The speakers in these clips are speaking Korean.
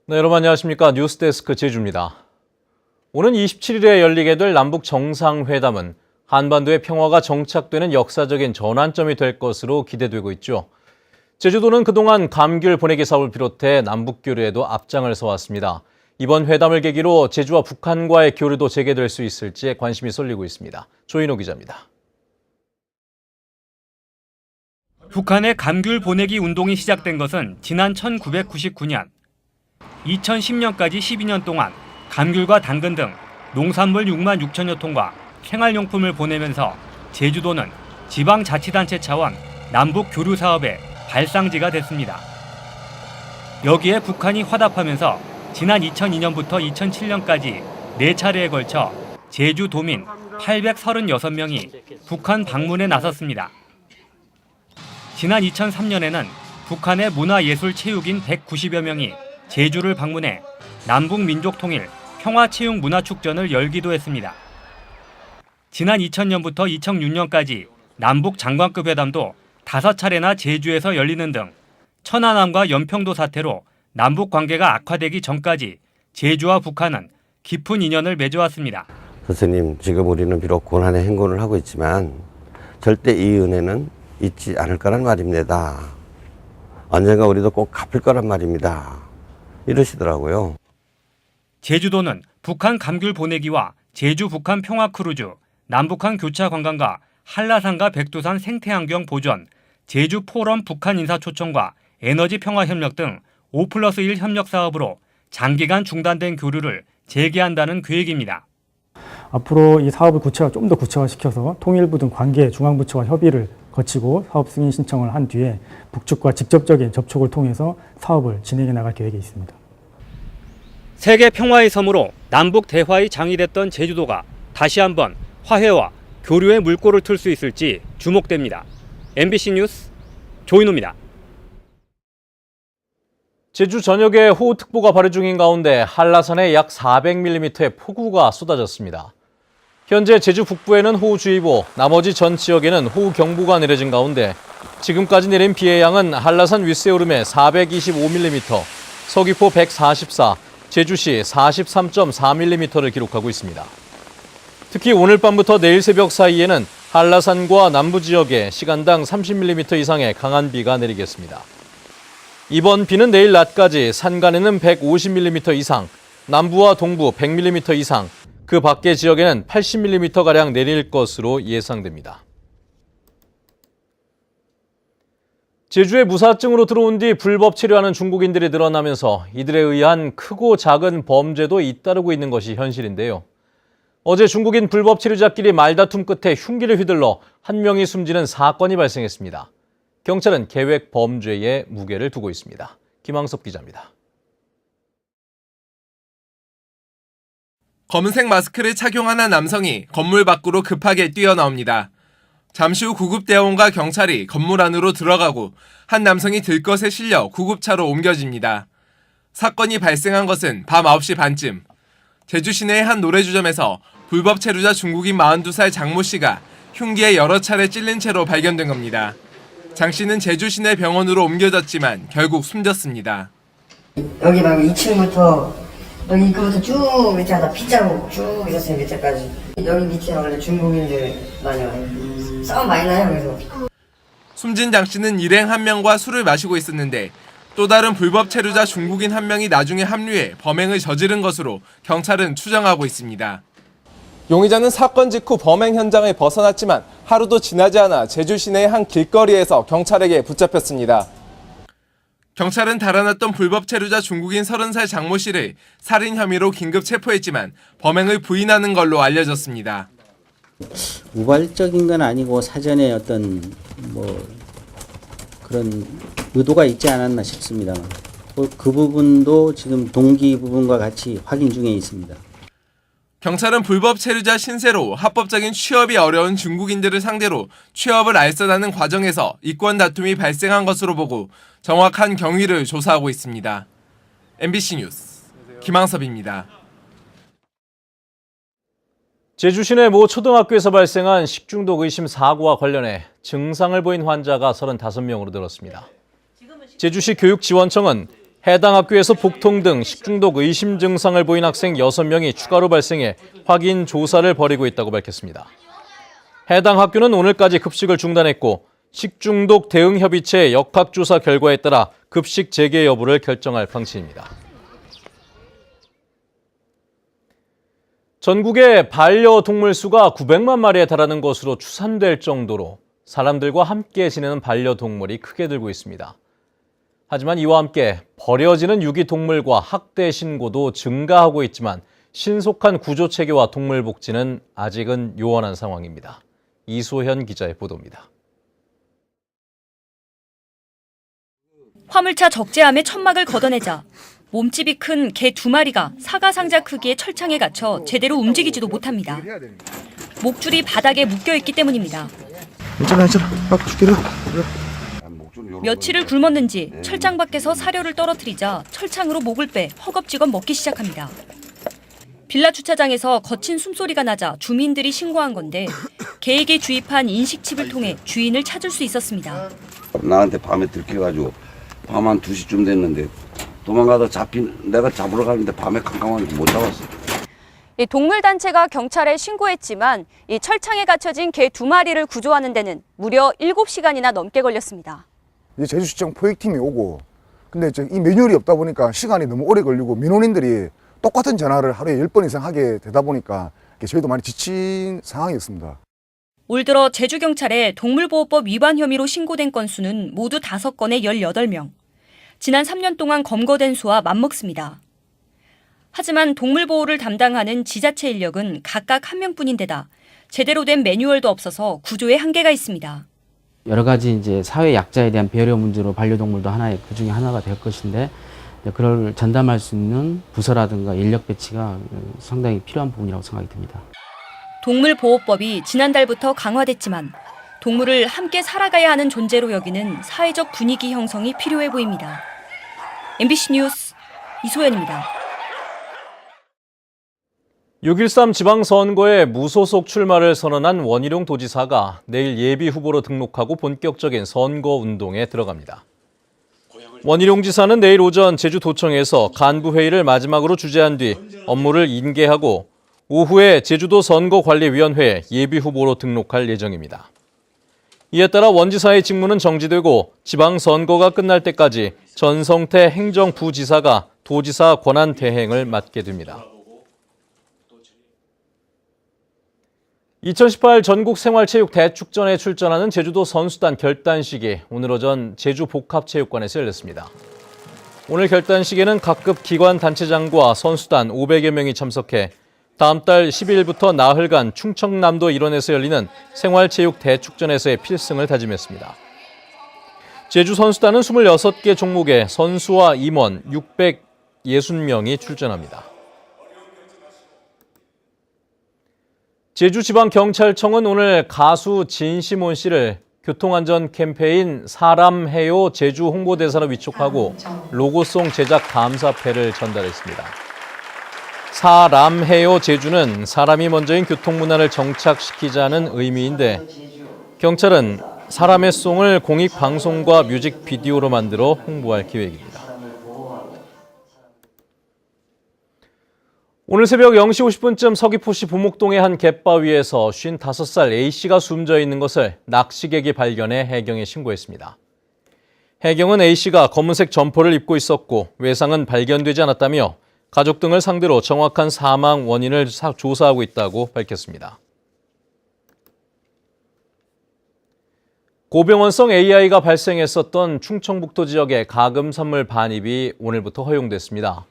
네, 여러분 안녕하십니까. 뉴스데스크 제주입니다. 오는 27일에 열리게 될 남북 정상회담은 한반도의 평화가 정착되는 역사적인 전환점이 될 것으로 기대되고 있죠. 제주도는 그동안 감귤 보내기 사업을 비롯해 남북 교류에도 앞장을 서왔습니다. 이번 회담을 계기로 제주와 북한과의 교류도 재개될 수 있을지 관심이 쏠리고 있습니다. 조인호 기자입니다. 북한의 감귤 보내기 운동이 시작된 것은 지난 1999년. 2010년까지 12년 동안 감귤과 당근 등 농산물 6만 6천여 톤과 생활용품을 보내면서 제주도는 지방자치단체 차원 남북 교류 사업의 발상지가 됐습니다. 여기에 북한이 화답하면서 지난 2002년부터 2007년까지 4차례에 걸쳐 제주도민 836명이 북한 방문에 나섰습니다. 지난 2003년에는 북한의 문화예술체육인 190여 명이 제주를 방문해 남북민족통일 평화체육문화축전을 열기도 했습니다. 지난 2000년부터 2006년까지 남북 장관급 회담도 5차례나 제주에서 열리는 등 천안함과 연평도 사태로 남북 관계가 악화되기 전까지 제주와 북한은 깊은 인연을 맺어왔습니다. 스님, 지금 우리는 비록 고난의 행군을 하고 있지만 절대 이 은혜는 잊지 않을 거란 말입니다. 언젠가 우리도 꼭 갚을 거란 말입니다. 이러시더라고요. 제주도는 북한 감귤 보내기와 제주 북한 평화 크루즈, 남북한 교차 관광과 한라산과 백두산 생태환경 보존, 제주 포럼 북한 인사 초청과 에너지 평화 협력 등 5+1 협력 사업으로 장기간 중단된 교류를 재개한다는 계획입니다. 앞으로 이 사업을 좀 더 구체화시켜서 통일부 등 관계 중앙부처와 협의를 거치고 사업 승인 신청을 한 뒤에 북측과 직접적인 접촉을 통해서 사업을 진행해 나갈 계획이 있습니다. 세계 평화의 섬으로 남북 대화의 장이 됐던 제주도가 다시 한번 화해와 교류의 물꼬를 틀 수 있을지 주목됩니다. MBC 뉴스 조인호입니다. 제주 전역에 호우특보가 발효 중인 가운데 한라산에 약 400mm의 폭우가 쏟아졌습니다. 현재 제주 북부에는 호우주의보, 나머지 전 지역에는 호우경보가 내려진 가운데 지금까지 내린 비의 양은 한라산 윗세오름에 425mm, 서귀포 144, 제주시 43.4mm를 기록하고 있습니다. 특히 오늘 밤부터 내일 새벽 사이에는 한라산과 남부 지역에 시간당 30mm 이상의 강한 비가 내리겠습니다. 이번 비는 내일 낮까지 산간에는 150mm 이상, 남부와 동부 100mm 이상, 그 밖의 지역에는 80mm가량 내릴 것으로 예상됩니다. 제주에 무사증으로 들어온 뒤 불법 체류하는 중국인들이 늘어나면서 이들에 의한 크고 작은 범죄도 잇따르고 있는 것이 현실인데요. 어제 중국인 불법 체류자끼리 말다툼 끝에 흉기를 휘둘러 한 명이 숨지는 사건이 발생했습니다. 경찰은 계획 범죄에 무게를 두고 있습니다. 김항섭 기자입니다. 검은색 마스크를 착용한 한 남성이 건물 밖으로 급하게 뛰어나옵니다. 잠시 후 구급대원과 경찰이 건물 안으로 들어가고 한 남성이 들것에 실려 구급차로 옮겨집니다. 사건이 발생한 것은 밤 9시 반쯤. 제주 시내의 한 노래주점에서 불법 체류자 중국인 42살 장모 씨가 흉기에 여러 차례 찔린 채로 발견된 겁니다. 장 씨는 제주 시내 병원으로 옮겨졌지만 결국 숨졌습니다. 여기 말고 2층부터 여기 입구부터 쭉 밑에다 빗자루 쭉 있었어요. 밑에까지. 여기 밑에 원래 중국인들 많이 와요. 싸움 많이 나요. 그래서 숨진 장 씨는 일행 한 명과 술을 마시고 있었는데 또 다른 불법 체류자 중국인 한 명이 나중에 합류해 범행을 저지른 것으로 경찰은 추정하고 있습니다. 용의자는 사건 직후 범행 현장을 벗어났지만 하루도 지나지 않아 제주 시내의 한 길거리에서 경찰에게 붙잡혔습니다. 경찰은 달아났던 불법 체류자 중국인 30살 장모 씨를 살인 혐의로 긴급 체포했지만 범행을 부인하는 걸로 알려졌습니다. 우발적인 건 아니고 사전에 어떤 그런 의도가 있지 않았나 싶습니다만 그 부분도 지금 동기 부분과 같이 확인 중에 있습니다. 경찰은 불법 체류자 신세로 합법적인 취업이 어려운 중국인들을 상대로 취업을 알선하는 과정에서 이권 다툼이 발생한 것으로 보고 정확한 경위를 조사하고 있습니다. MBC 뉴스 김항섭입니다. 제주 시내 모 초등학교에서 발생한 식중독 의심 사고와 관련해 증상을 보인 환자가 35명으로 늘었습니다. 제주시 교육지원청은 해당 학교에서 복통 등 식중독 의심 증상을 보인 학생 6명이 추가로 발생해 확인 조사를 벌이고 있다고 밝혔습니다. 해당 학교는 오늘까지 급식을 중단했고 식중독 대응협의체 역학조사 결과에 따라 급식 재개 여부를 결정할 방침입니다. 전국의 반려동물 수가 900만 마리에 달하는 것으로 추산될 정도로 사람들과 함께 지내는 반려동물이 크게 늘고 있습니다. 하지만 이와 함께 버려지는 유기동물과 학대 신고도 증가하고 있지만 신속한 구조체계와 동물 복지는 아직은 요원한 상황입니다. 이소현 기자의 보도입니다. 화물차 적재함에 천막을 걷어내자 몸집이 큰 개 2마리가 사과 상자 크기의 철창에 갇혀 제대로 움직이지도 못합니다. 목줄이 바닥에 묶여있기 때문입니다. 괜찮아. 줄게. 며칠을 굶었는지 철창 밖에서 사료를 떨어뜨리자 철창으로 목을 빼 허겁지겁 먹기 시작합니다. 빌라 주차장에서 거친 숨소리가 나자 주민들이 신고한 건데 개에게 주입한 인식칩을 통해 주인을 찾을 수 있었습니다. 나한테 밤에 들켜가지고 밤 한 2시쯤 됐는데 도망가다 내가 잡으러 가는데 밤에 캄캄하니까 못 잡았어. 동물단체가 경찰에 신고했지만 이 철창에 갇혀진 개 2마리를 구조하는 데는 무려 7시간이나 넘게 걸렸습니다. 이제 제주시청 포획팀이 오고, 근데 이제 이 매뉴얼이 없다 보니까 시간이 너무 오래 걸리고 민원인들이 똑같은 전화를 하루에 10번 이상 하게 되다 보니까 저희도 많이 지친 상황이었습니다. 올 들어 제주경찰에 동물보호법 위반 혐의로 신고된 건수는 모두 5건에 18명. 지난 3년 동안 검거된 수와 맞먹습니다. 하지만 동물보호를 담당하는 지자체 인력은 각각 1명뿐인데다 제대로 된 매뉴얼도 없어서 구조에 한계가 있습니다. 여러 가지 이제 사회 약자에 대한 배려 문제로 반려동물도 하나의 그 중에 하나가 될 것인데 그걸 전담할 수 있는 부서라든가 인력 배치가 상당히 필요한 부분이라고 생각이 듭니다. 동물보호법이 지난달부터 강화됐지만 동물을 함께 살아가야 하는 존재로 여기는 사회적 분위기 형성이 필요해 보입니다. MBC 뉴스 이소연입니다. 6.13 지방선거에 무소속 출마를 선언한 원희룡 도지사가 내일 예비후보로 등록하고 본격적인 선거운동에 들어갑니다. 원희룡 지사는 내일 오전 제주도청에서 간부회의를 마지막으로 주재한 뒤 업무를 인계하고 오후에 제주도 선거관리위원회에 예비후보로 등록할 예정입니다. 이에 따라 원 지사의 직무는 정지되고 지방선거가 끝날 때까지 전성태 행정부지사가 도지사 권한 대행을 맡게 됩니다. 2018 전국생활체육대축전에 출전하는 제주도 선수단 결단식이 오늘 오전 제주복합체육관에서 열렸습니다. 오늘 결단식에는 각급 기관 단체장과 선수단 500여 명이 참석해 다음 달 12일부터 나흘간 충청남도 일원에서 열리는 생활체육대축전에서의 필승을 다짐했습니다. 제주 선수단은 26개 종목에 선수와 임원 660명이 출전합니다. 제주지방경찰청은 오늘 가수 진시몬 씨를 교통안전 캠페인 사람 해요 제주 홍보대사로 위촉하고 로고송 제작 감사패를 전달했습니다. 사람 해요 제주는 사람이 먼저인 교통문화를 정착시키자는 의미인데 경찰은 사람의 송을 공익방송과 뮤직비디오로 만들어 홍보할 계획입니다. 오늘 새벽 0시 50분쯤 서귀포시 보목동의 한 갯바위에서 55살 A씨가 숨져 있는 것을 낚시객이 발견해 해경에 신고했습니다. 해경은 A씨가 검은색 점퍼를 입고 있었고 외상은 발견되지 않았다며 가족 등을 상대로 정확한 사망 원인을 조사하고 있다고 밝혔습니다. 고병원성 AI가 발생했었던 충청북도 지역의 가금 선물 반입이 오늘부터 허용됐습니다.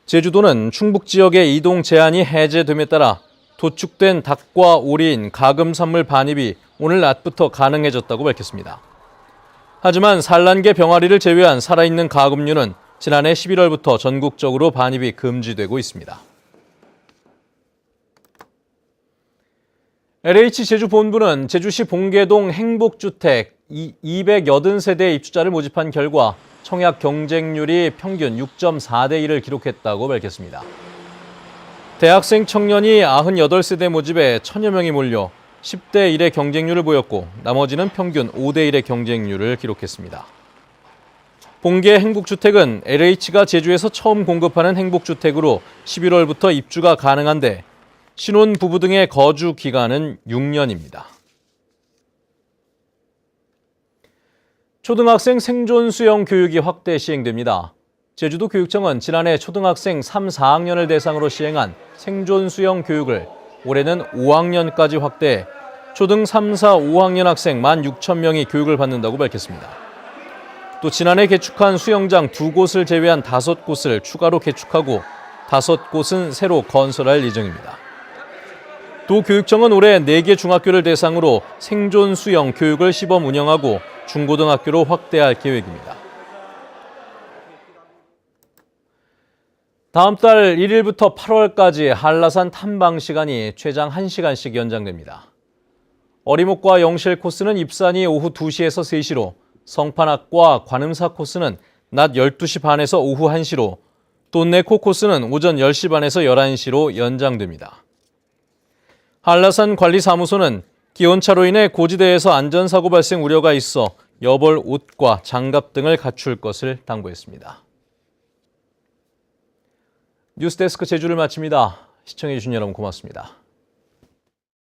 제주도는 충북 지역의 이동 제한이 해제됨에 따라 도축된 닭과 오리인 가금 선물 반입이 오늘 낮부터 가능해졌다고 밝혔습니다. 하지만 산란계 병아리를 제외한 살아있는 가금류는 지난해 11월부터 전국적으로 반입이 금지되고 있습니다. LH 제주본부는 제주시 봉계동 행복주택 280세대 입주자를 모집한 결과 청약 경쟁률이 평균 6.4대 1을 기록했다고 밝혔습니다. 대학생 청년이 98세대 모집에 1000여 명이 몰려 10대 1의 경쟁률을 보였고 나머지는 평균 5대 1의 경쟁률을 기록했습니다. 봉계 행복주택은 LH가 제주에서 처음 공급하는 행복주택으로 11월부터 입주가 가능한데 신혼부부 등의 거주 기간은 6년입니다. 초등학생 생존 수영 교육이 확대 시행됩니다. 제주도 교육청은 지난해 초등학생 3, 4학년을 대상으로 시행한 생존 수영 교육을 올해는 5학년까지 확대해 초등 3, 4, 5학년 학생 16,000명이 교육을 받는다고 밝혔습니다. 또 지난해 개축한 수영장 2곳을 제외한 5곳을 추가로 개축하고 5곳은 새로 건설할 예정입니다. 또 교육청은 올해 4개 중학교를 대상으로 생존 수영 교육을 시범 운영하고 중고등학교로 확대할 계획입니다. 다음 달 1일부터 8월까지 한라산 탐방 시간이 최장 1시간씩 연장됩니다. 어리목과 영실 코스는 입산이 오후 2시에서 3시로, 성판악과 관음사 코스는 낮 12시 반에서 오후 1시로, 돈네코 코스는 오전 10시 반에서 11시로 연장됩니다. 한라산 관리사무소는 기온차로 인해 고지대에서 안전사고 발생 우려가 있어 여벌 옷과 장갑 등을 갖출 것을 당부했습니다. 뉴스데스크 제주를 마칩니다. 시청해주신 여러분 고맙습니다.